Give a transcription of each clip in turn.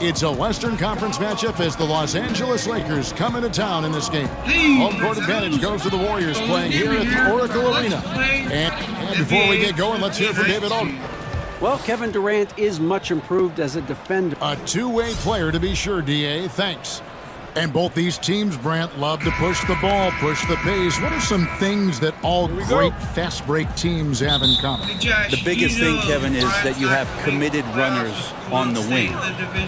It's a Western Conference matchup as the Los Angeles Lakers come into town in this game. Home court advantage goes to the Warriors playing here at the Oracle Arena. And before we get going, let's hear from David Aldridge. Well, Kevin Durant is much improved as a defender. A two-way player to be sure, D.A. Thanks. And both these teams, Brant, love to push the ball, push the pace. What are some things that all great fast break teams have in common? The biggest thing, Kevin, is that you have committed runners on the wing.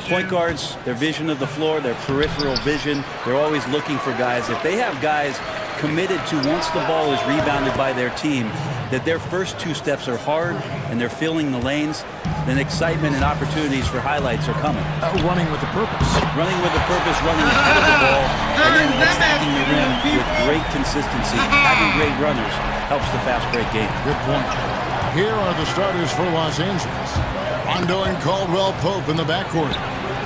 Point guards, their vision of the floor, their peripheral vision, they're always looking for guys. If they have guys committed to, once the ball is rebounded by their team, that their first two steps are hard and they're filling the lanes, then excitement and opportunities for highlights are coming. Running with a purpose. Running with a purpose, running ahead of the ball, and then attacking the rim with great consistency. Having great runners helps the fast break game. Good point. Here are the starters for Los Angeles. Rondo and Caldwell Pope in the backcourt.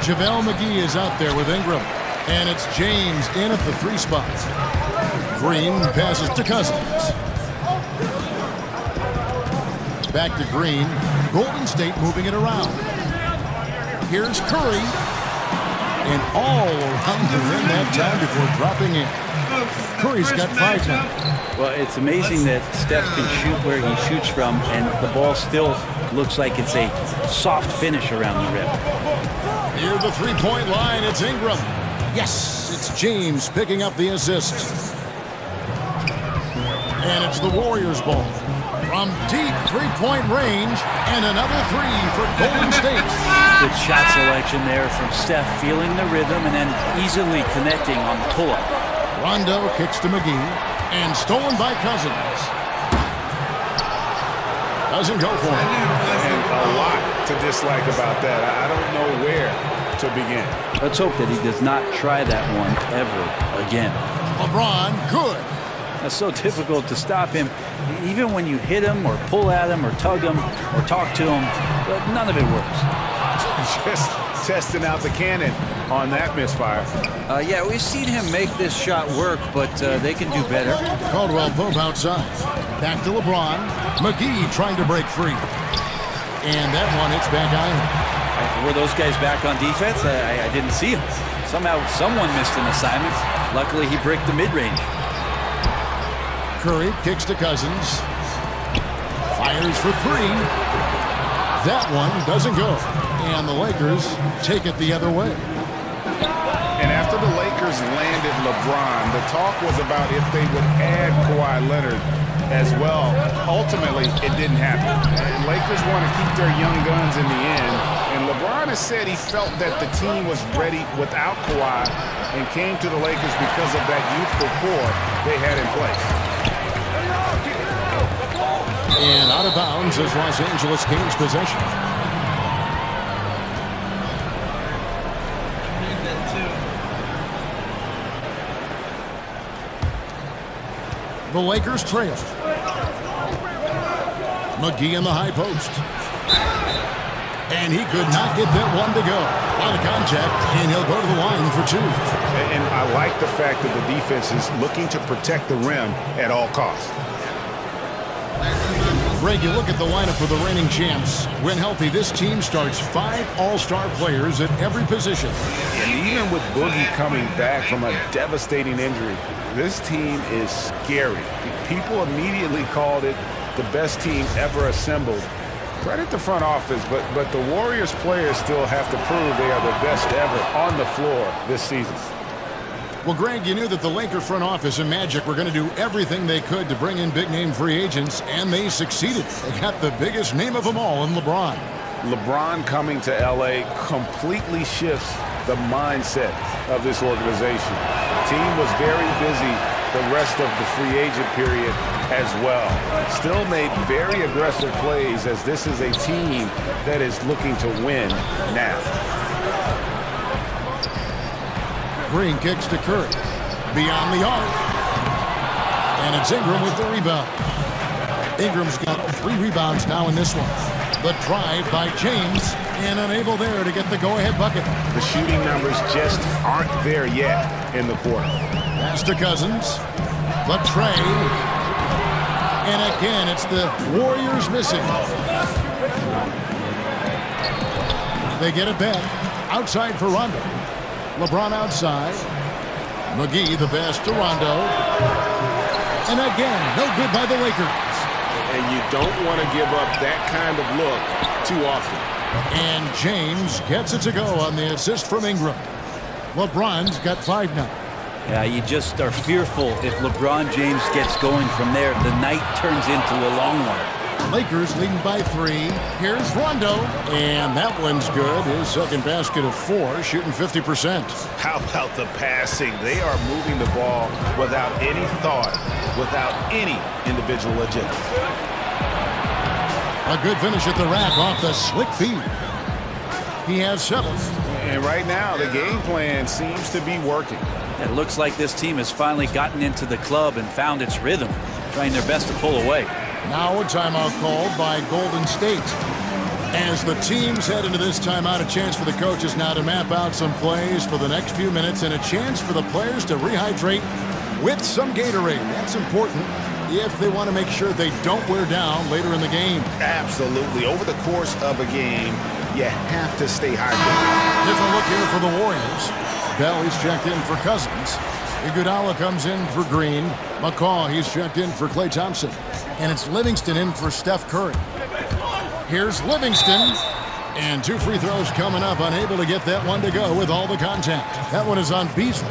JaVale McGee is out there with Ingram. And it's James in at the 3 spot. Green passes to Cousins. Back to Green. Golden State moving it around. Here's Curry. And all around the rim that time before dropping in. Curry's got 5 now. Well, it's amazing that Steph can shoot where he shoots from, and the ball still looks like it's a soft finish around the rim. Near the 3-point line, it's Ingram. Yes, it's James picking up the assist. And it's the Warriors' ball. From deep 3-point range, and another 3 for Golden State. Good shot selection there from Steph, feeling the rhythm and then easily connecting on the pull-up. Rondo kicks to McGee, and stolen by Cousins. Doesn't go for it. And a lot to dislike about that. I don't know where to begin. Let's hope that he does not try that one ever again. LeBron, good. It's so difficult to stop him, even when you hit him or pull at him or tug him or talk to him, but none of it works. Just testing out the cannon on that misfire. Yeah, we've seen him make this shot work, but they can do better. Caldwell Pope outside. Back to LeBron. McGee trying to break free. And that one hits back iron. Were those guys back on defense? I didn't see him. Somehow someone missed an assignment. Luckily, he bricked the mid-range. Curry kicks to Cousins. Fires for 3. That one doesn't go. And the Lakers take it the other way. And after the Lakers landed LeBron, the talk was about if they would add Kawhi Leonard as well. Ultimately, it didn't happen. And Lakers want to keep their young guns in the end. And LeBron has said he felt that the team was ready without Kawhi and came to the Lakers because of that youthful core they had in place. And out of bounds as Los Angeles gains possession. The Lakers trail. McGee in the high post. And he could not get that one to go. Out of contact, and he'll go to the line for 2. And I like the fact that the defense is looking to protect the rim at all costs. Greg, you look at the lineup for the reigning champs. When healthy, this team starts 5 all-star players at every position. And even with Boogie coming back from a devastating injury, this team is scary. People immediately called it the best team ever assembled. Credit the front office, but the Warriors players still have to prove they are the best ever on the floor this season. Well, Greg, you knew that the Laker front office and Magic were going to do everything they could to bring in big-name free agents, and they succeeded. They got the biggest name of them all in LeBron. LeBron coming to L.A. completely shifts the mindset of this organization. The team was very busy the rest of the free agent period as well. Still made very aggressive plays as this is a team that is looking to win now. Green kicks to Curry. Beyond the arc. And it's Ingram with the rebound. Ingram's got 3 rebounds now in this one. The drive by James, and unable there to get the go-ahead bucket. The shooting numbers just aren't there yet in the quarter. Pass to Cousins. The tray. And again, it's the Warriors missing. They get it back. outside for Rondo. LeBron outside. McGee the pass to Rondo. And again, no good by the Lakers. And you don't want to give up that kind of look too often. And James gets it to go on the assist from Ingram. LeBron's got 5 now. Yeah, you just are fearful if LeBron James gets going from there. The night turns into a long one. Lakers leading by 3. Here's Rondo. And that one's good. His second basket of 4, shooting 50%. How about the passing? They are moving the ball without any thought, without any individual agenda. A good finish at the rack off the slick feed. He has 7. And right now, the game plan seems to be working. It looks like this team has finally gotten into the club and found its rhythm, trying their best to pull away. Now a timeout called by Golden State. As the teams head into this timeout, a chance for the coaches now to map out some plays for the next few minutes and a chance for the players to rehydrate with some Gatorade. That's important if they want to make sure they don't wear down later in the game. Absolutely. Over the course of a game, you have to stay hydrated. Different look here for the Warriors. Bell, he's checked in for Cousins. Iguodala comes in for Green. McCaw, he's checked in for Klay Thompson. And it's Livingston in for Steph Curry. Here's Livingston. And 2 free throws coming up, unable to get that one to go with all the contact. That one is on Beasley.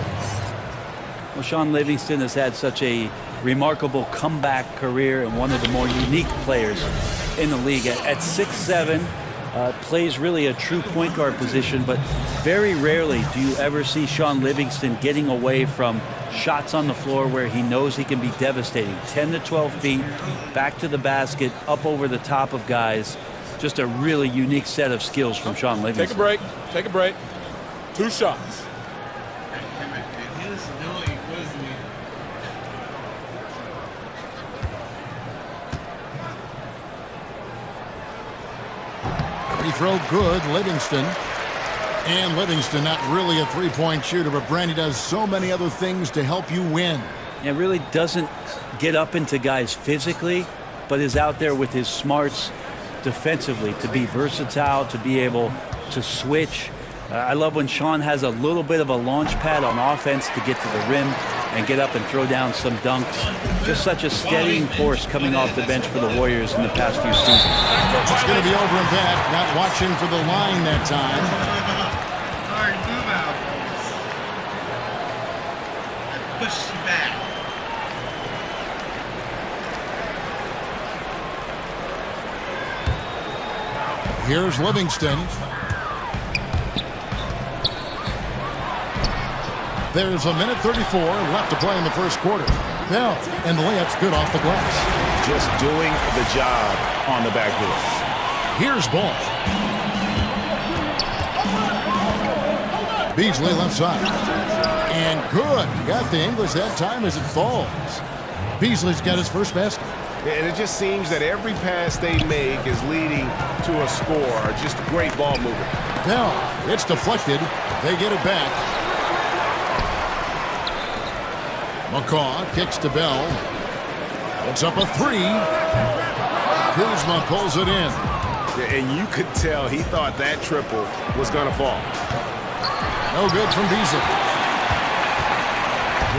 Well, Shaun Livingston has had such a remarkable comeback career and one of the more unique players in the league. At 6'7", plays really a true point guard position, but very rarely do you ever see Shaun Livingston getting away from shots on the floor where he knows he can be devastating. 10 to 12 feet, back to the basket, up over the top of guys. Just a really unique set of skills from Shaun Livingston. Take a break. Take a break. 2 shots. Free throw good, Livingston. And Livingston not really a three-point shooter, but Brandy does so many other things to help you win. It really doesn't get up into guys physically, but is out there with his smarts defensively to be versatile, to be able to switch. I love when Shaun has a little bit of a launch pad on offense to get to the rim and get up and throw down some dunks. Just such a steadying force coming off the bench for the Warriors in the past few seasons. It's going to be over and back, not watching for the line that time. Push back. Here's Livingston. There's a minute 34 left to play in the first quarter. Bell, and the layup's good off the glass. Just doing the job on the backboard. Here's Ball. Beasley left side. And good. Got the English that time as it falls. Beasley's got his first basket. And it just seems that every pass they make is leading to a score. Just great ball movement. Bell, it's deflected. They get it back. McCaw kicks to Bell. It's up a 3. Kuzma pulls it in. And you could tell he thought that triple was going to fall. No good from Beasley.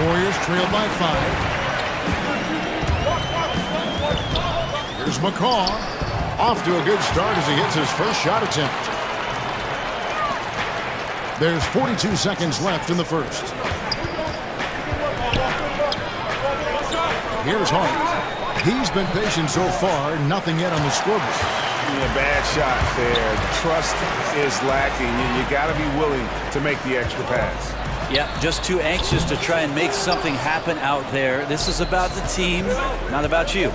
Warriors trail by 5. Here's McCaw. Off to a good start as he hits his first shot attempt. There's 42 seconds left in the first. Here's Hart. He's been patient so far, nothing yet on the scoreboard. A bad shot there. Trust is lacking. You got to be willing to make the extra pass. Yeah, just too anxious to try and make something happen out there. This is about the team, not about you.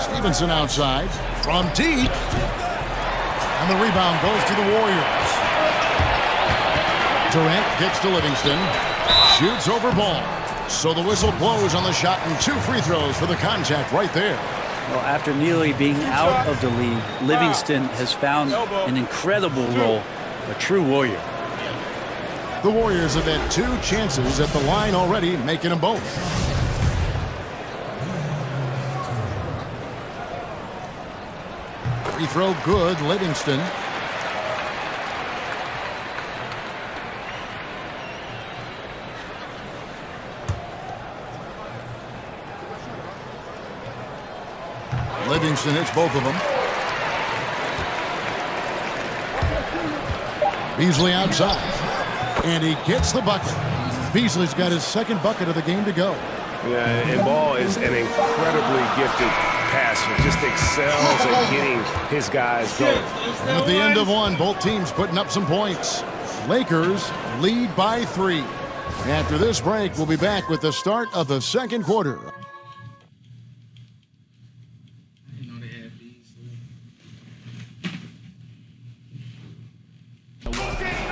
Stevenson outside from deep. And the rebound goes to the Warriors. Durant kicks to Livingston. Shoots over Ball. So the whistle blows on the shot and 2 free throws for the contact right there. Well, after nearly being out of the league, Livingston has found an incredible role, a true warrior. The Warriors have had 2 chances at the line already, making them both. Free throw good, Livingston. Livingston hits both of them. Beasley outside. And he gets the bucket. Beasley's got his second bucket of the game to go. Yeah, and Ball is an incredibly gifted passer. Just excels at getting his guys going. And at the end of one, both teams putting up some points. Lakers lead by 3. After this break, we'll be back with the start of the second quarter.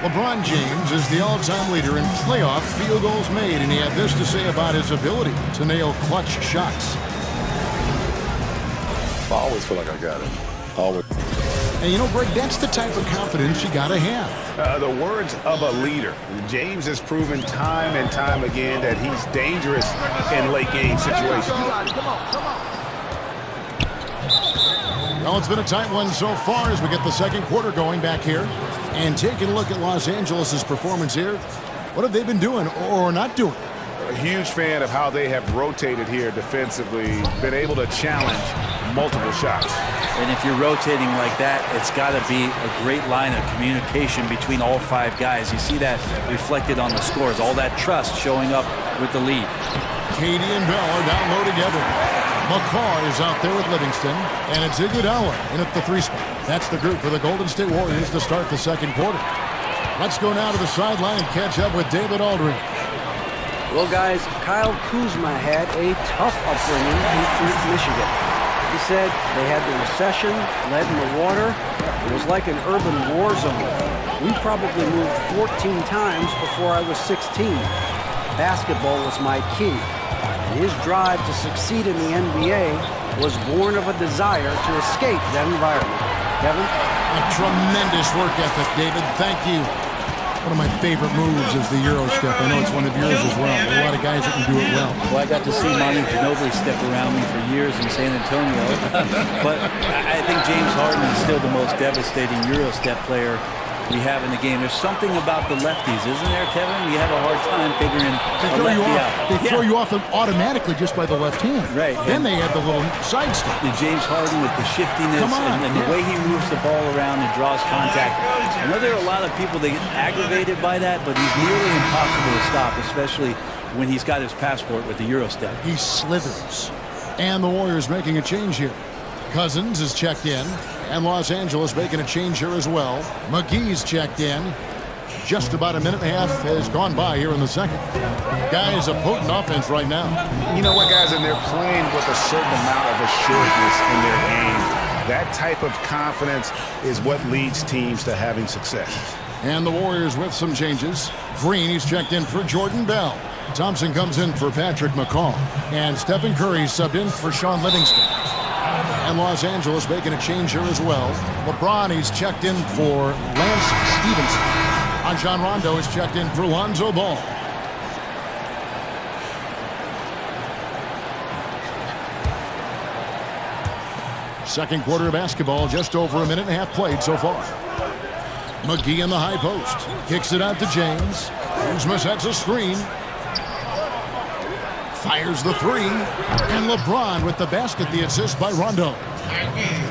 LeBron James is the all-time leader in playoff field goals made, and he had this to say about his ability to nail clutch shots. I always feel like I got it. Always. And you know, Greg, that's the type of confidence you got to have. The words of a leader. James has proven time and time again that he's dangerous in late-game situations. Well, it's been a tight one so far as we get the second quarter going back here. And taking a look at Los Angeles' performance here, what have they been doing or not doing? A huge fan of how they have rotated here defensively, been able to challenge multiple shots. And if you're rotating like that, it's got to be a great line of communication between all 5 guys. You see that reflected on the scores, all that trust showing up with the lead. Katie and Bell are down low together. McCaw is out there with Livingston, and it's Iguodala in at the 3 spot. That's the group for the Golden State Warriors to start the second quarter. Let's go now to the sideline and catch up with David Aldridge. Well, guys, Kyle Kuzma had a tough upbringing in Flint, Michigan. He said they had the recession, lead in the water. It was like an urban war zone. We probably moved 14 times before I was 16. Basketball was my key. And his drive to succeed in the NBA was born of a desire to escape that environment. Kevin? A tremendous work ethic, David. Thank you. One of my favorite moves is the Euro step. I know it's one of yours as well. There are a lot of guys that can do it well. Well, I got to see Manu Ginobili step around me for years in San Antonio. But I think James Harden is still the most devastating Euro step player we have in the game. There's something about the lefties, isn't there, Kevin? You have a hard time figuring a lefty out. They throw you off automatically just by the left hand. Right. Then they add the little side step. And James Harden with the shiftiness and the way he moves the ball around and draws contact. I know there are a lot of people that get aggravated by that, but he's nearly impossible to stop, especially when he's got his passport with the Euro step. He slithers. And the Warriors making a change here. Cousins is checked in, and Los Angeles making a change here as well. McGee's checked in. Just about a minute and a half has gone by here in the second. Guys, a potent offense right now. You know what, guys, and they're playing with a certain amount of assuredness in their game. That type of confidence is what leads teams to having success. And the Warriors with some changes. Green, he's checked in for Jordan Bell. Thompson comes in for Patrick McCaw. And Stephen Curry subbed in for Sean Livingston. And Los Angeles making a change here as well. LeBron, he's checked in for Lance Stevenson. Rajon Rondo is checked in for Lonzo Ball. Second quarter of basketball, just over a minute and a half played so far. McGee in the high post. Kicks it out to James. Kuzma sets a screen. Fires the 3. And LeBron with the basket, the assist by Rondo.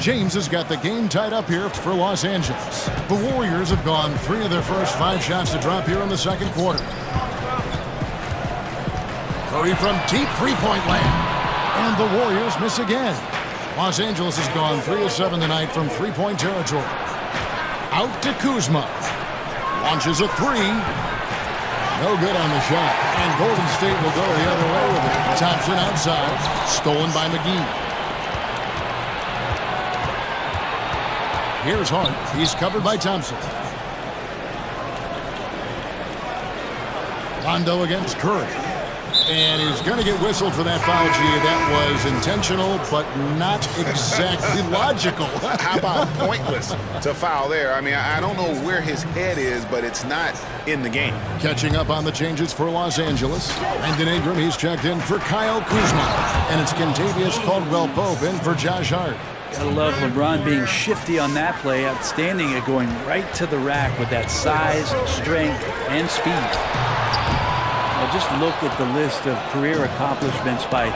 James has got the game tied up here for Los Angeles. The Warriors have gone 3 of their first 5 shots to drop here in the second quarter. Curry from deep three-point land. And the Warriors miss again. Los Angeles has gone 3 of 7 tonight from three-point territory. Out to Kuzma. Launches a 3. No good on the shot. And Golden State will go the other way with it. Thompson outside. Stolen by McGee. Here's Hart. He's covered by Thompson. Rondo against Curry. And he's going to get whistled for that foul, G. That was intentional, but not exactly logical. How about pointless to foul there? I mean, I don't know where his head is, but it's not in the game. Catching up on the changes for Los Angeles. Brandon Ingram, he's checked in for Kyle Kuzma. And it's Kentavious Caldwell-Pope in for Josh Hart. Gotta love LeBron being shifty on that play, outstanding at going right to the rack with that size, strength, and speed. Now just look at the list of career accomplishments by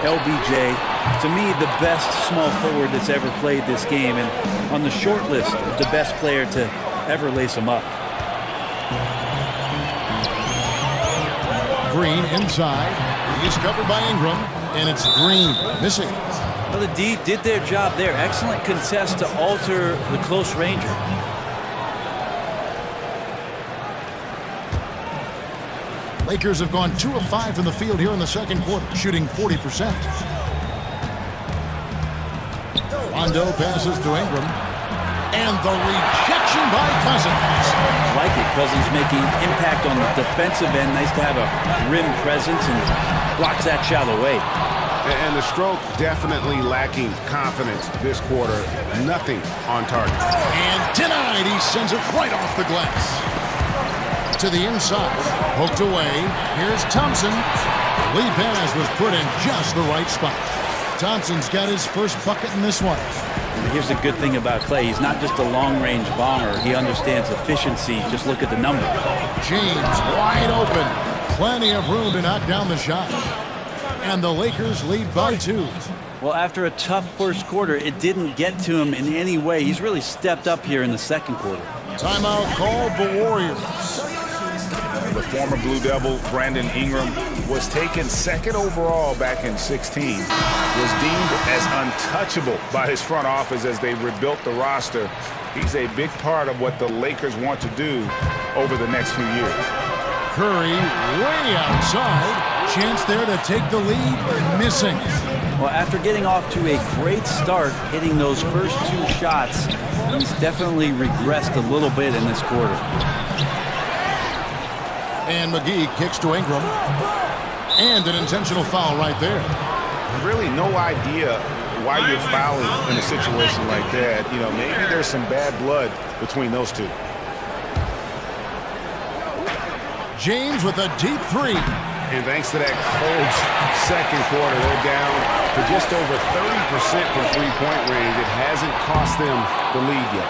LBJ. to me, the best small forward that's ever played this game, and on the short list, the best player to ever lace him up. Green inside. He's covered by Ingram, and it's Green missing. Well, the D did their job there. Excellent contest to alter the close ranger. Lakers have gone 2 of 5 from the field here in the second quarter, shooting 40%. Rondo passes to Ingram. And the rejection by Cousins. I like it. Cousins making impact on the defensive end. Nice to have a rim presence and blocks that shot away. And the stroke definitely lacking confidence this quarter. Nothing on target. And denied. He sends it right off the glass. To the inside. Poked away. Here's Thompson. Lead pass was put in just the right spot. Thompson's got his first bucket in this one. Here's the good thing about Clay. He's not just a long-range bomber. He understands efficiency. Just look at the numbers. James wide open. Plenty of room to knock down the shot. And the Lakers lead by 2. Well, after a tough first quarter, it didn't get to him in any way. He's really stepped up here in the second quarter. Timeout called the Warriors. The former Blue Devil, Brandon Ingram, was taken second overall back in 16. Was deemed as untouchable by his front office as they rebuilt the roster. He's a big part of what the Lakers want to do over the next few years. Curry way outside. Chance there to take the lead. Missing. Well, after getting off to a great start, hitting those first 2 shots, he's definitely regressed a little bit in this quarter. And McGee kicks to Ingram. And an intentional foul right there. Really no idea why you're fouling in a situation like that. You know, maybe there's some bad blood between those two. James with a deep 3. And thanks to that cold second quarter, they're down to just over 30% from three-point range. It hasn't cost them the lead yet.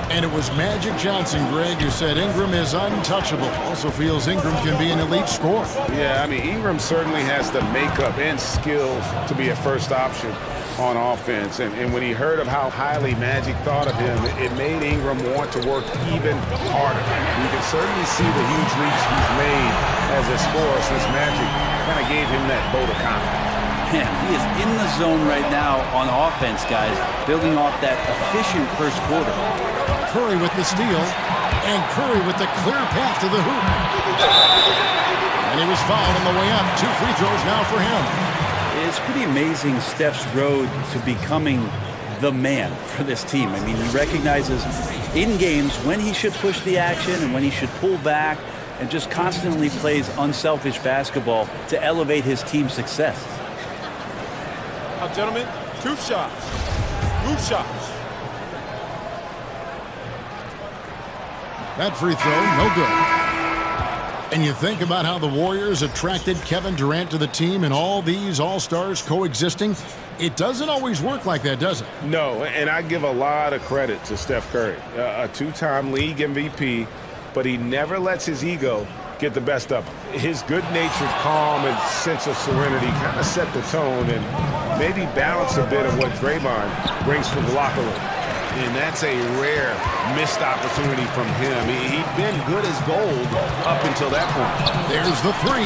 And it was Magic Johnson, Greg, who said Ingram is untouchable. Also feels Ingram can be an elite scorer. Yeah, I mean, Ingram certainly has the makeup and skills to be a first option on offense. And when he heard of how highly Magic thought of him, it made Ingram want to work even harder. You can certainly see the huge leaps he's made as a scorer since Magic kind of gave him that vote of confidence. Man, he is in the zone right now on offense, guys, building off that efficient first quarter. Curry with the steal, and Curry with the clear path to the hoop. And he was fouled on the way up. 2 free throws now for him. It's pretty amazing Steph's road to becoming the man for this team. I mean, he recognizes in games when he should push the action and when he should pull back, and just constantly plays unselfish basketball to elevate his team's success. Now, gentlemen, 2 shots. 2 shots. That free throw, no good. And you think about how the Warriors attracted Kevin Durant to the team and all these all-stars coexisting. It doesn't always work like that, does it? No, and I give a lot of credit to Steph Curry, a 2-time league MVP, but he never lets his ego get the best of him. His good-natured calm and sense of serenity kind of set the tone and maybe balance a bit of what Draymond brings to the locker room. And that's a rare missed opportunity from him. He'd been good as gold up until that point. There's the 3.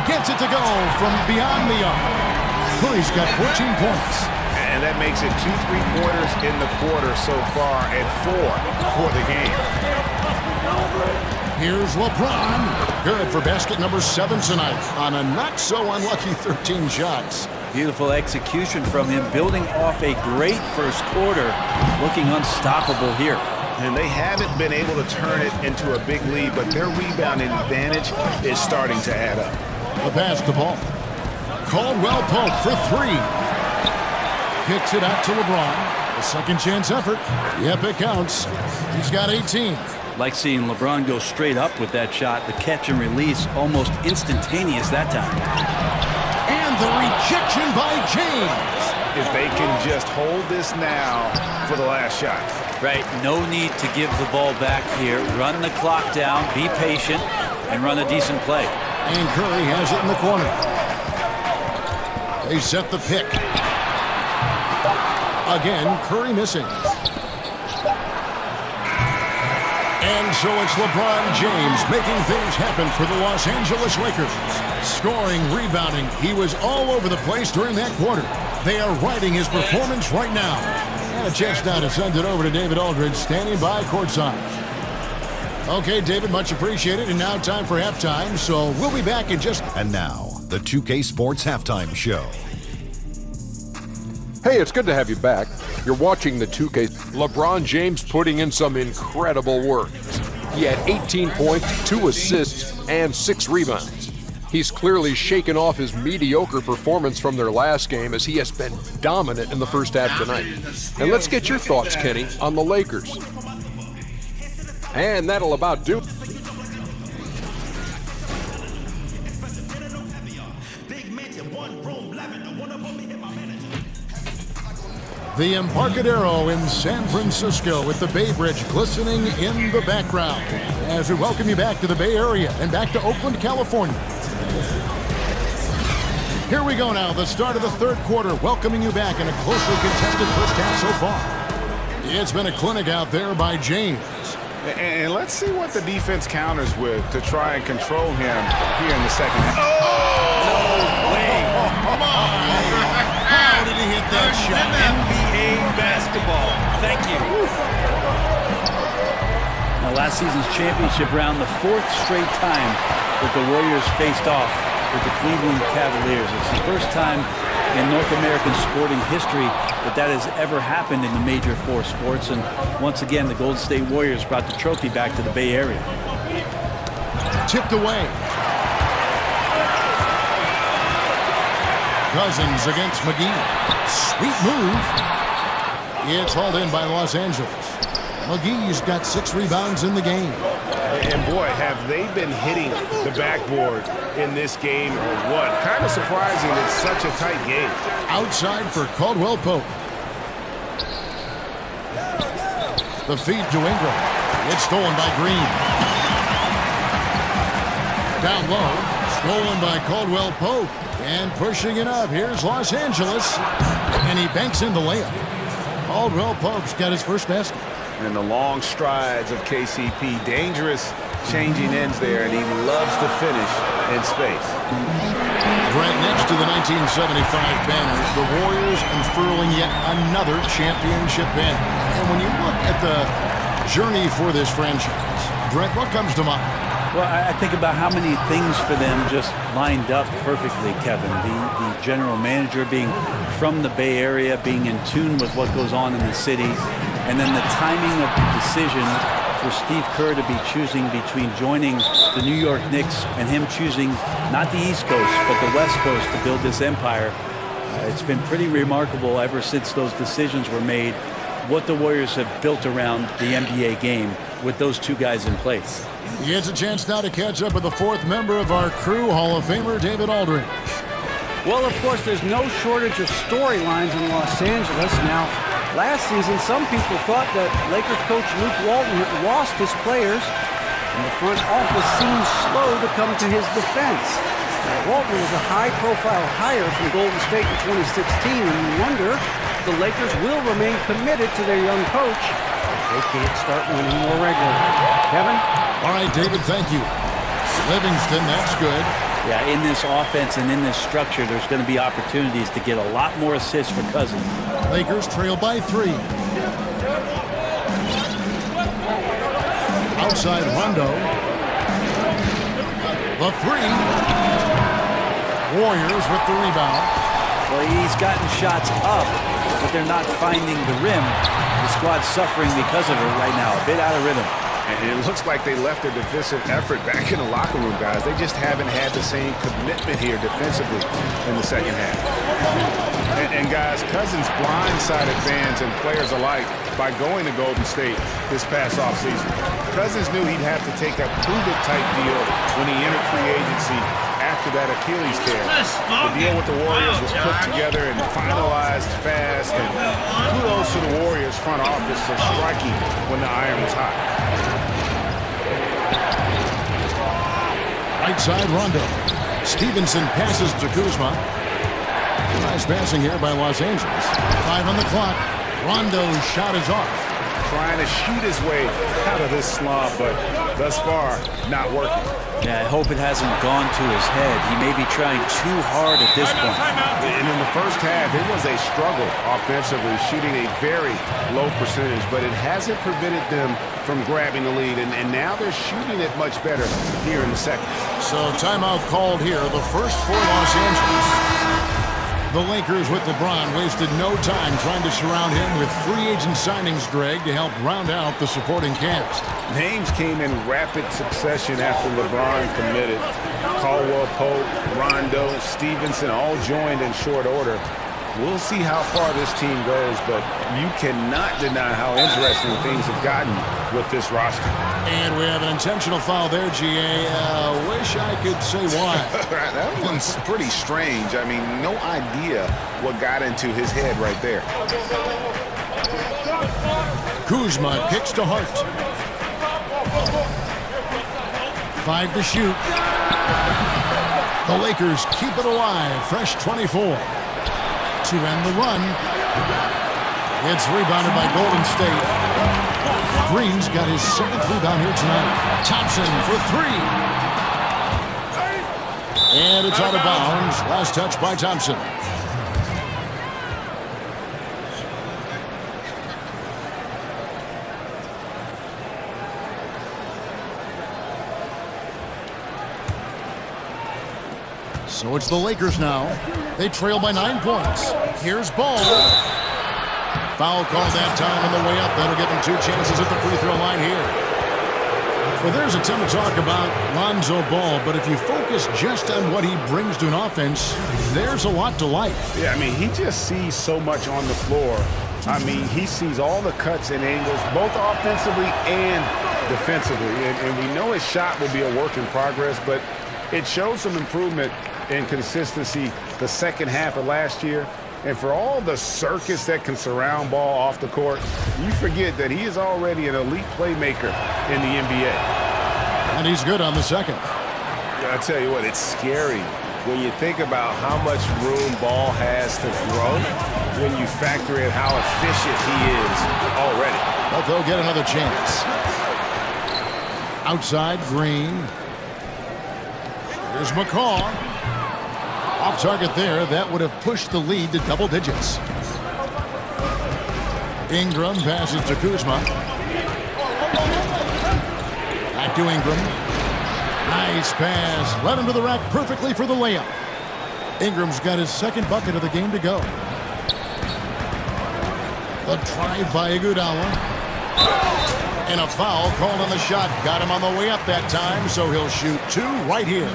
Gets it to go from beyond the arc. Curry's got 14 points. And that makes it 2 3-pointers in the quarter so far and 4 for the game. Here's LeBron. Good for basket number 7 tonight on a not-so-unlucky 13 shots. Beautiful execution from him, building off a great first quarter, looking unstoppable here. And they haven't been able to turn it into a big lead, but their rebounding advantage is starting to add up. The pass to Ball. Caldwell Pope for 3. Kicks it out to LeBron. A second chance effort. Yep, it counts. He's got 18. Like seeing LeBron go straight up with that shot. The catch and release almost instantaneous that time. And the rejection by James. If they can just hold this now for the last shot. Right, no need to give the ball back here. Run the clock down, be patient, and run a decent play. And Curry has it in the corner. They set the pick. Again, Curry missing. And so it's LeBron James making things happen for the Los Angeles Lakers. Scoring, rebounding. He was all over the place during that quarter. They are riding his performance right now. And a chance now to send it over to David Aldridge, standing by courtside. Okay, David, much appreciated. And now time for halftime, so we'll be back in just... And now, the 2K Sports Halftime Show. Hey, it's good to have you back. You're watching the 2K. LeBron James putting in some incredible work. He had 18 points, 2 assists, and 6 rebounds. He's clearly shaken off his mediocre performance from their last game as he has been dominant in the first half tonight. And let's get your thoughts, Kenny, on the Lakers. And that'll about do it. The Embarcadero in San Francisco with the Bay Bridge glistening in the background as we welcome you back to the Bay Area and back to Oakland, California. Here we go now, the start of the third quarter, welcoming you back in a closely contested first half so far. It's been a clinic out there by James. And let's see what the defense counters with to try and control him here in the second half. No way. Come on. How did he hit that shot? NBA basketball. Thank you. Now, last season's championship round, the 4th straight time that the Warriors faced off with the Cleveland Cavaliers. It's the first time in North American sporting history that has ever happened in the major 4 sports. And once again, the Golden State Warriors brought the trophy back to the Bay Area. Tipped away. Cousins against McGee. Sweet move. It's hauled in by Los Angeles. McGee's got 6 rebounds in the game. And boy, have they been hitting the backboard in this game or what? Kind of surprising it's such a tight game. Outside for Caldwell Pope. The feed to Ingram. It's stolen by Green. Down low. Stolen by Caldwell Pope. And pushing it up. Here's Los Angeles. And he banks in the layup. Caldwell Pope's got his first basket. And the long strides of KCP. Dangerous changing ends there, and he loves to finish in space. Right next to the 1975 banner, the Warriors unfurling yet another championship banner. And when you look at the journey for this franchise, Brett, what comes to mind? Well, I think about how many things for them just lined up perfectly, Kevin. The general manager being from the Bay Area, being in tune with what goes on in the city, and then the timing of the decision for Steve Kerr to be choosing between joining the New York Knicks and him choosing not the East Coast, but the West Coast to build this empire. It's been pretty remarkable ever since those decisions were made, what the Warriors have built around the NBA game with those 2 guys in place. He gets a chance now to catch up with the 4th member of our crew, Hall of Famer David Aldridge. Well, of course, there's no shortage of storylines in Los Angeles. Now, last season, some people thought that Lakers coach Luke Walton had lost his players, and the front office seemed slow to come to his defense. Now, Walton was a high-profile hire from Golden State in 2016, and you wonder if the Lakers will remain committed to their young coach if they can't start winning more regularly. Kevin? All right, David, thank you. Livingston, that's good. Yeah, in this offense and in this structure, there's going to be opportunities to get a lot more assists for Cousins. Lakers trail by 3. Outside Rondo. The 3. Warriors with the rebound. Well, he's gotten shots up, but they're not finding the rim. The squad's suffering because of it right now, a bit out of rhythm. And it looks like they left their defensive effort back in the locker room, guys. They just haven't had the same commitment here defensively in the second half. And guys, Cousins blindsided fans and players alike by going to Golden State this past offseason. Cousins knew he'd have to take a prove-it-type deal when he entered free agency after that Achilles tear. The deal with the Warriors was put together and finalized fast, and kudos to the Warriors front office for striking when the iron was hot. Right side Rondo. Stevenson passes to Kuzma. Nice passing here by Los Angeles. 5 on the clock. Rondo's shot is off. Trying to shoot his way out of this slump, but thus far, not working. Yeah, I hope it hasn't gone to his head. He may be trying too hard at this point. And in the first half, it was a struggle offensively, shooting a very low percentage, but it hasn't prevented them from grabbing the lead, and now they're shooting it much better here in the second. So timeout called here, the first for Los Angeles. The Lakers with LeBron wasted no time trying to surround him with free agent signings, Greg, to help round out the supporting cast. Names came in rapid succession after LeBron committed. Caldwell Pope, Rondo, Stevenson all joined in short order. We'll see how far this team goes, but you cannot deny how interesting things have gotten with this roster. And we have an intentional foul there, GA. Wish I could say why. That one's pretty strange. I mean, no idea what got into his head right there. Kuzma kicks to Hart. 5 to shoot. The Lakers keep it alive. Fresh 24. To end the run. It's rebounded by Golden State. Green's got his 7th rebound here tonight. Thompson for 3. And it's out of bounds. Last touch by Thompson. So it's the Lakers now. They trail by 9 points. Here's Ball. Foul called that time on the way up. That'll give them 2 chances at the free throw line here. Well, there's a ton to talk about Lonzo Ball, but if you focus just on what he brings to an offense, there's a lot to like. Yeah, I mean, he just sees so much on the floor. I mean, he sees all the cuts and angles, both offensively and defensively. And we know his shot will be a work in progress, but it showed some improvement in consistency the second half of last year. And for all the circus that can surround Ball off the court, you forget that he is already an elite playmaker in the NBA. And he's good on the second. Yeah, I tell you what, it's scary when you think about how much room Ball has to grow when you factor in how efficient he is already. But they'll get another chance. Outside, Green. Here's McCaw. Off target there. That would have pushed the lead to double digits. Ingram passes to Kuzma. Back to Ingram. Nice pass. Led him to the rack perfectly for the layup. Ingram's got his 2nd bucket of the game to go. The drive by Iguodala. And a foul called on the shot. Got him on the way up that time, so he'll shoot 2 right here.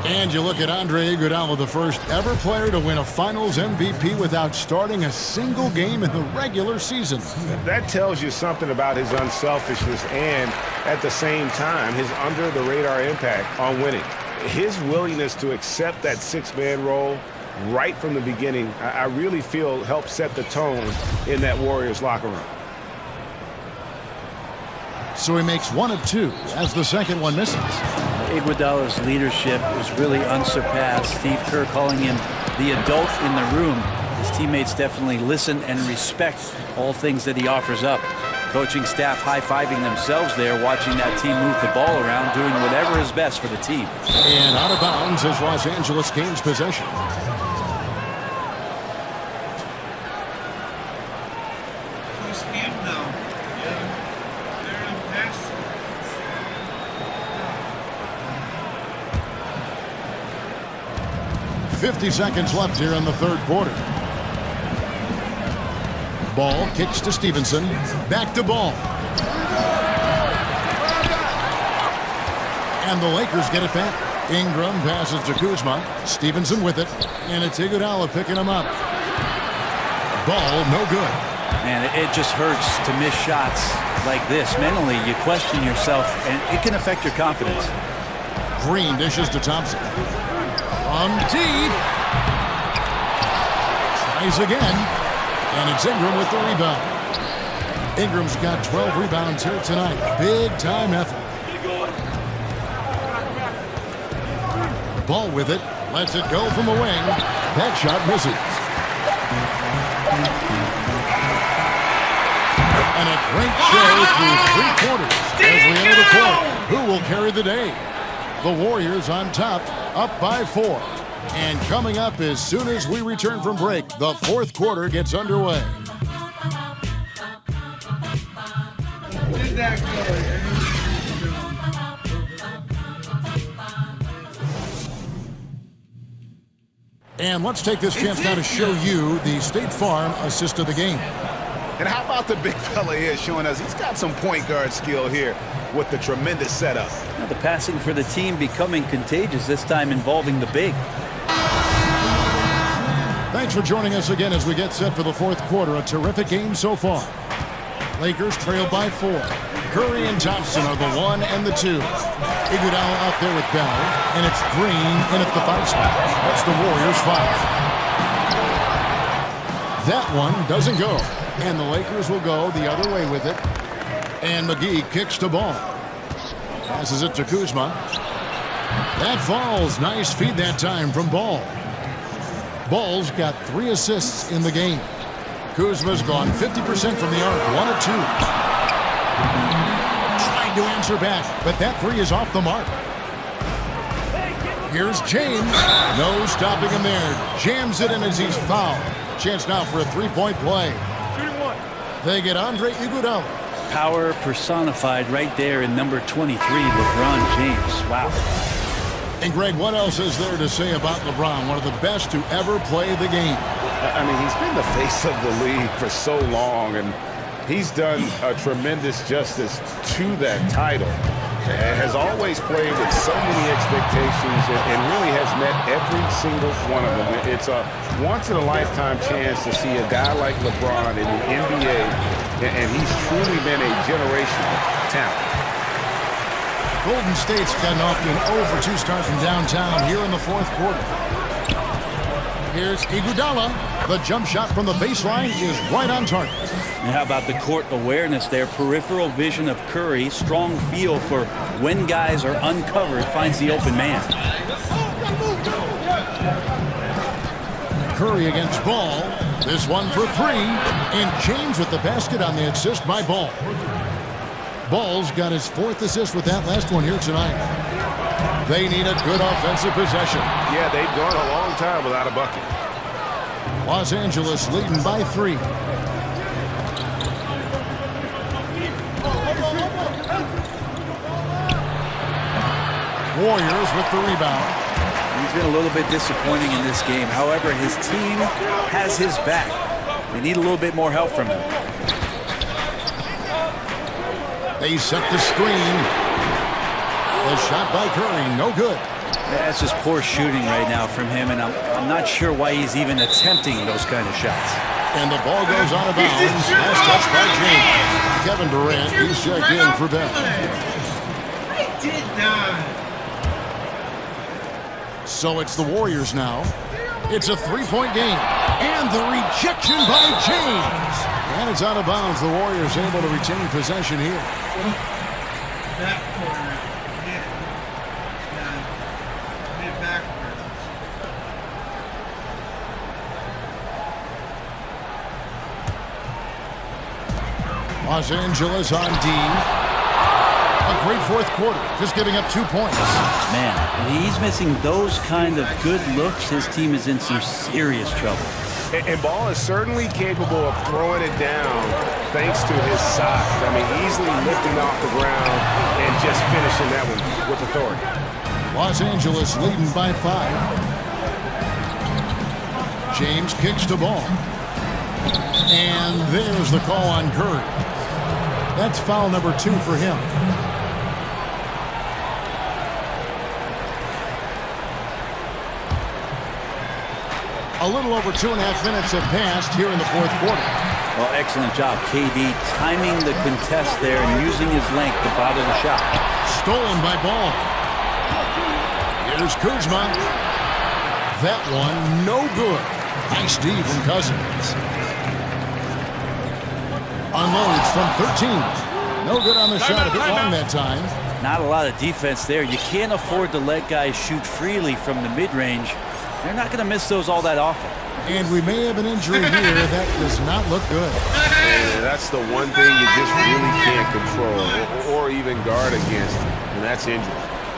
And you look at Andre Iguodala, the first ever player to win a Finals MVP without starting a single game in the regular season. That tells you something about his unselfishness and, at the same time, his under-the-radar impact on winning. His willingness to accept that 6-man role right from the beginning, I really feel helped set the tone in that Warriors locker room. So he makes 1 of 2 as the second one misses. Iguodala's leadership was really unsurpassed. Steve Kerr calling him the adult in the room. His teammates definitely listen and respect all things that he offers up. Coaching staff high-fiving themselves there, watching that team move the ball around, doing whatever is best for the team. And out of bounds as Los Angeles gains possession. Close game now. 50 seconds left here in the 3rd quarter. Ball kicks to Stevenson. Back to Ball. And the Lakers get it back. Ingram passes to Kuzma. Stevenson with it. And it's Iguodala picking him up. Ball no good. Man, it just hurts to miss shots like this. Mentally, you question yourself, and it can affect your confidence. Green dishes to Thompson. From deep. Tries again. And it's Ingram with the rebound. Ingram's got 12 rebounds here tonight. Big time effort. Ball with it. Lets it go from the wing. That shot misses. And a great show through 3 quarters as we enter the fourth. Who will carry the day? The Warriors on top, up by 4. And coming up as soon as we return from break, the fourth quarter gets underway. And let's take this chance now to show you the State Farm assist of the game. And how about the big fella here showing us he's got some point guard skill here with the tremendous setup. Now the passing for the team becoming contagious, this time involving the big. Thanks for joining us again as we get set for the fourth quarter. A terrific game so far. Lakers trail by 4. Curry and Thompson are the 1 and the 2. Iguodala out there with Bell, and it's Green in at the 5 spot. That's the Warriors' 5. That one doesn't go, and the Lakers will go the other way with it. And McGee kicks the ball. Passes it to Kuzma. That falls. Nice feed that time from Ball. Ball's got 3 assists in the game. Kuzma's gone 50% from the arc, 1 of 2. Trying to answer back, but that 3 is off the mark. Here's James. No stopping him there. Jams it in as he's fouled. Chance now for a 3-point play. They get Andre Iguodala. Power personified right there in number 23, LeBron James. Wow. And Greg, what else is there to say about LeBron? One of the best to ever play the game. I mean, he's been the face of the league for so long, and he's done a tremendous justice to that title. Has always played with so many expectations and really has met every single one of them. It's a once-in-a-lifetime chance to see a guy like LeBron in the NBA, and he's truly been a generational talent. Golden State's gotten off to an 0-for-2 start from downtown here in the fourth quarter. Here's Iguodala. The jump shot from the baseline is right on target. And how about the court awareness there? Peripheral vision of Curry. Strong feel for when guys are uncovered. Finds the open man. Curry against Ball. This one for 3. And James with the basket on the assist by Ball. Ball's got his 4th assist with that last one here tonight. They need a good offensive possession. Yeah, they've gone a long time without a bucket. Los Angeles leading by 3. Warriors with the rebound. He's been a little bit disappointing in this game. However, his team has his back. They need a little bit more help from him. They set the screen. The shot by Curry, no good. That's just poor shooting right now from him, and I'm not sure why he's even attempting those kind of shots. And the ball goes out of bounds. Last touch by James. Kevin Durant, he's checked in for Bell. I did not. So it's the Warriors now. It's a 3-point game. And the rejection by James. And it's out of bounds. The Warriors able to retain possession here. That corner hit backwards. Los Angeles on D. A great fourth quarter, just giving up 2 points. Man, when he's missing those kind of good looks, his team is in some serious trouble. And Ball is certainly capable of throwing it down thanks to his size. I mean, easily lifting off the ground and just finishing that one with authority. Los Angeles leading by 5. James kicks the ball. And there's the call on Curry. That's foul number 2 for him. A little over 2.5 minutes have passed here in the fourth quarter. Well, excellent job, KD, timing the contest there and using his length to bother the shot. Stolen by Ball. Here's Kuzma. That one, no good. Nice D from Cousins. Unloads from 13. No good on the shot, a bit long that time. Not a lot of defense there. You can't afford to let guys shoot freely from the mid-range. They're not going to miss those all that often. And we may have an injury here that does not look good. And that's the one thing you just really can't control or even guard against, and that's injury.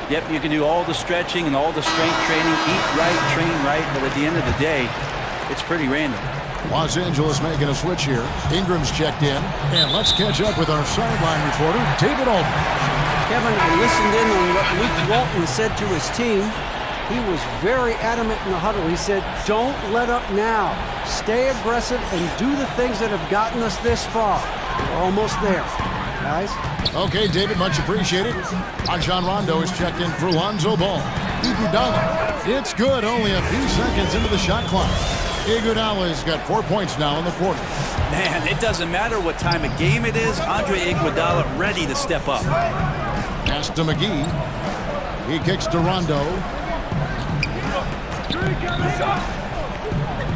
Yep, you can do all the stretching and all the strength training, eat right, train right, but at the end of the day, it's pretty random. Los Angeles making a switch here. Ingram's checked in, and let's catch up with our sideline reporter, David Aldridge. Kevin, I listened in on what Luke Walton said to his team. He was very adamant in the huddle. He said, don't let up now. Stay aggressive and do the things that have gotten us this far. We're almost there, guys. Okay, David, much appreciated. Rajon Rondo is checked in for Lonzo Ball. Iguodala, it's good, only a few seconds into the shot clock. Iguodala's got 4 points now in the quarter. Man, it doesn't matter what time of game it is. Andre Iguodala ready to step up. Pass to McGee. He kicks to Rondo.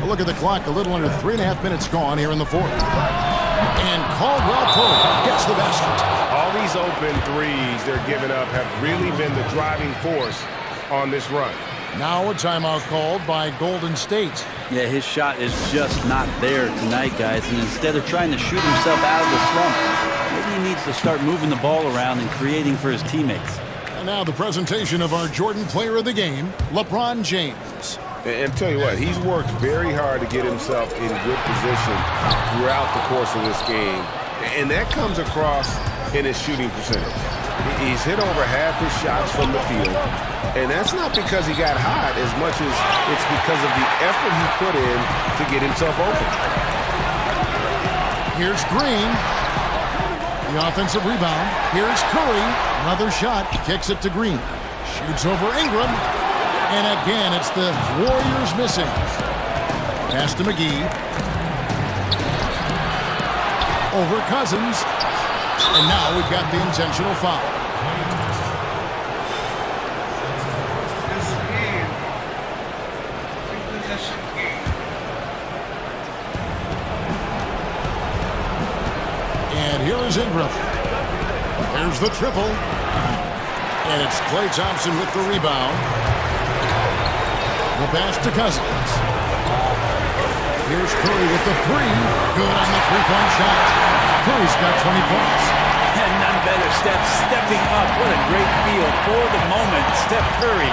A look at the clock, a little under 3.5 minutes gone here in the fourth. And Caldwell Pope gets the basket. All these open threes they're giving up have really been the driving force on this run. Now a timeout called by Golden State. Yeah, his shot is just not there tonight, guys. And instead of trying to shoot himself out of the slump, maybe he needs to start moving the ball around and creating for his teammates. And now the presentation of our Jordan Player of the Game, LeBron James. And tell you what, he's worked very hard to get himself in good position throughout the course of this game. And that comes across in his shooting percentage. He's hit over half his shots from the field. And that's not because he got hot as much as it's because of the effort he put in to get himself open. Here's Green. The offensive rebound. Here's Curry. Another shot. Kicks it to Green. Shoots over Ingram. And again, it's the Warriors missing. Pass to McGee. Over Cousins. And now we've got the intentional foul. This game, possession game. And here is Ingram. There's the triple. And it's Klay Thompson with the rebound. The pass to Cousins. Here's Curry with the three. Good on the three-point shot. Curry's got 20 points. And none better, Steph stepping up. What a great feel for the moment. Steph Curry.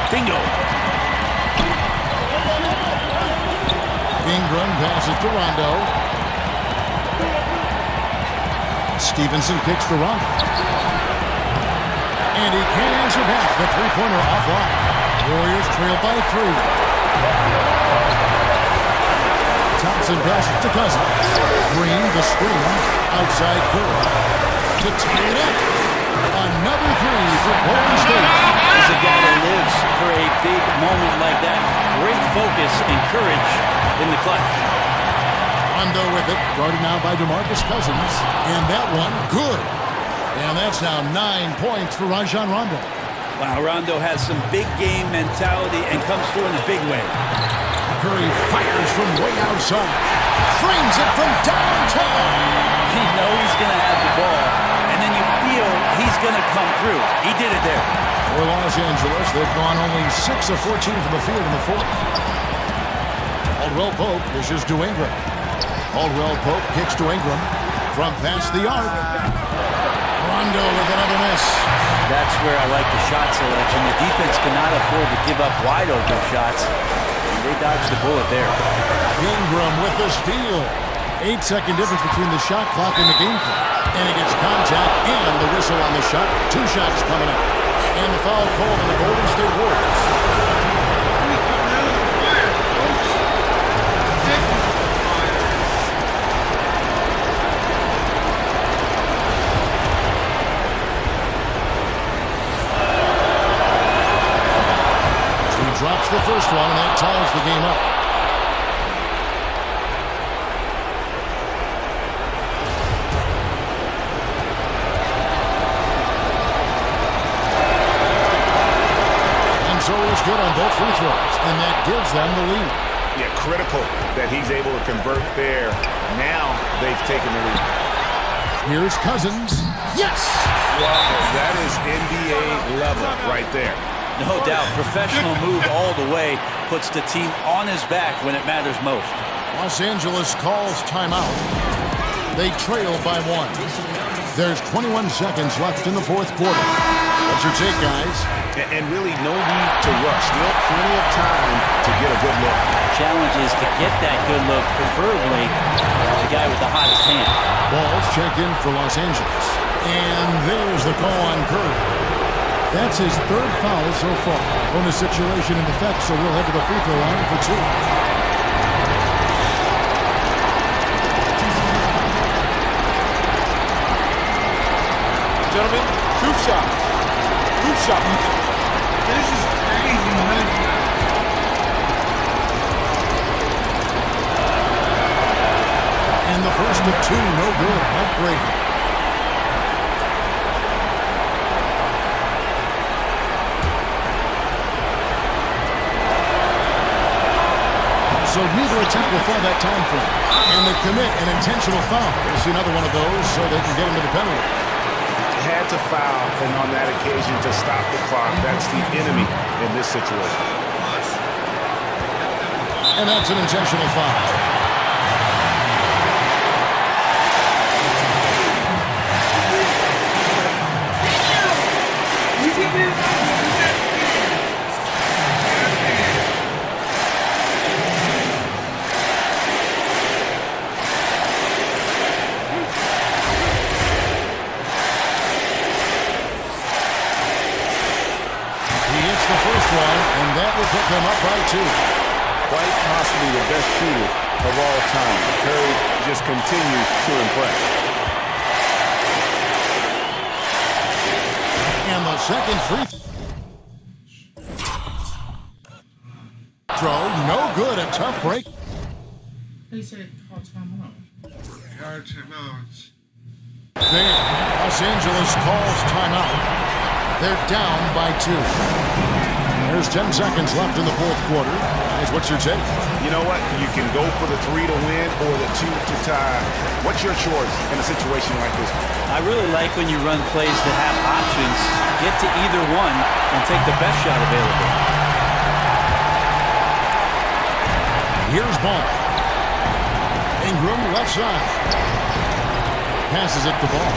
Bingo. Ingram passes to Rondo. Stevenson kicks to Rondo. And he can't answer back. The three-pointer offline. Warriors trail by 3. Thompson passes to Cousins. Green, the screen, outside Curry. To tie it up. Another three for Golden State. He's a guy that lives for a big moment like that. Great focus and courage in the clutch. Rondo with it, guarded now by DeMarcus Cousins. And that one, good. And that's now 9 points for Rajon Rondo. Wow, Rondo has some big game mentality and comes through in a big way. Curry fires from way outside. Frames it from downtown. You know he's going to have the ball, and then you feel he's going to come through. He did it there. For Los Angeles, they've gone only 6 of 14 from the field in the fourth. Caldwell Pope dishes to Ingram. Caldwell Pope kicks to Ingram from past the arc. Rondo with another miss. That's where I like the shot selection. The defense cannot afford to give up wide open shots. They dodged the bullet there. Ingram with the steal. 8-second difference between the shot clock and the game clock. And he gets contact and the whistle on the shot. 2 shots coming up. And the foul called on the Golden State Warriors. Drops the first one, and that ties the game up. And so it's good on both free throws, and that gives them the lead. Yeah, critical that he's able to convert there. Now they've taken the lead. Here's Cousins. Yes! Wow, that is NBA level right there. No doubt, professional move all the way, puts the team on his back when it matters most. Los Angeles calls timeout. They trail by 1. There's 21 seconds left in the fourth quarter. What's your take, guys? And really no need to rush. Still plenty of time to get a good look. Challenge is to get that good look, preferably the guy with the hottest hand. Ball's checked in for Los Angeles. And there's the call on Curry. That's his third foul so far. Bonus situation in effect, so we'll head to the free throw line for 2. Gentlemen, 2 shots. 2 shots. This is crazy, man. And the first of 2, no good. Mike Brady. So neither attempt will fall that time frame. And they commit an intentional foul. We'll see another one of those so they can get into the penalty. Had to foul, and on that occasion to stop the clock. That's the enemy in this situation. And that's an intentional foul. And that will put them up by 2. Quite possibly the best shooter of all time. Curry just continues to impress. And the second free throw, no good. A tough break. They said call timeout. Hard timeouts. There, Los Angeles calls timeout. They're down by 2. There's 10 seconds left in the fourth quarter. Guys, what's your take? You know what? You can go for the 3 to win or the 2 to tie. What's your choice in a situation like this? I really like when you run plays that have options. Get to either one and take the best shot available. Here's Ball. Ingram left side. Passes it to Ball.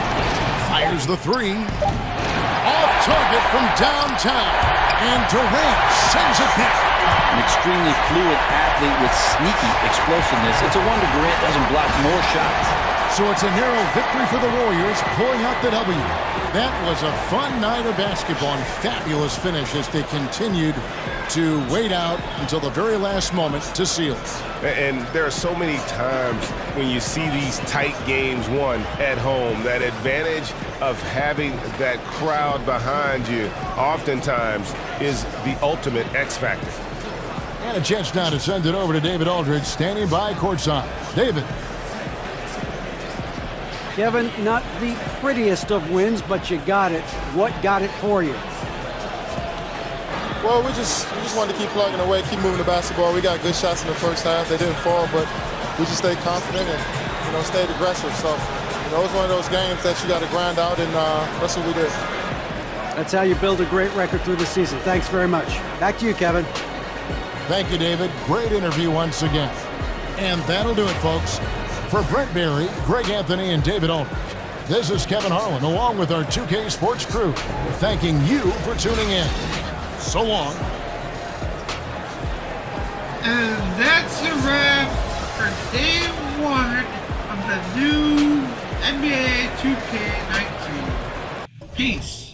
Fires the 3. Off target from downtown. And Durant sends it back. An extremely fluid athlete with sneaky explosiveness. It's a wonder Durant doesn't block more shots. So it's a narrow victory for the Warriors, pulling out the W. That was a fun night of basketball and fabulous finish as they continued to wait out until the very last moment to seal it. And there are so many times when you see these tight games won at home, that advantage of having that crowd behind you oftentimes is the ultimate X factor. And a chance now to send it over to David Aldridge, standing by courtside. David. Kevin, not the prettiest of wins, but you got it. What got it for you? Well, we just wanted to keep plugging away, keep moving the basketball. We got good shots in the first half. They didn't fall, but we just stayed confident and, stayed aggressive. So, it was one of those games that you got to grind out, and that's what we did. That's how you build a great record through the season. Thanks very much. Back to you, Kevin. Thank you, David. Great interview once again. And that'll do it, folks. For Brent Barry, Greg Anthony, and David Aldridge, this is Kevin Harlan, along with our 2K Sports crew, thanking you for tuning in. So long. And that's a wrap for day 1 of the new NBA 2K19. Peace.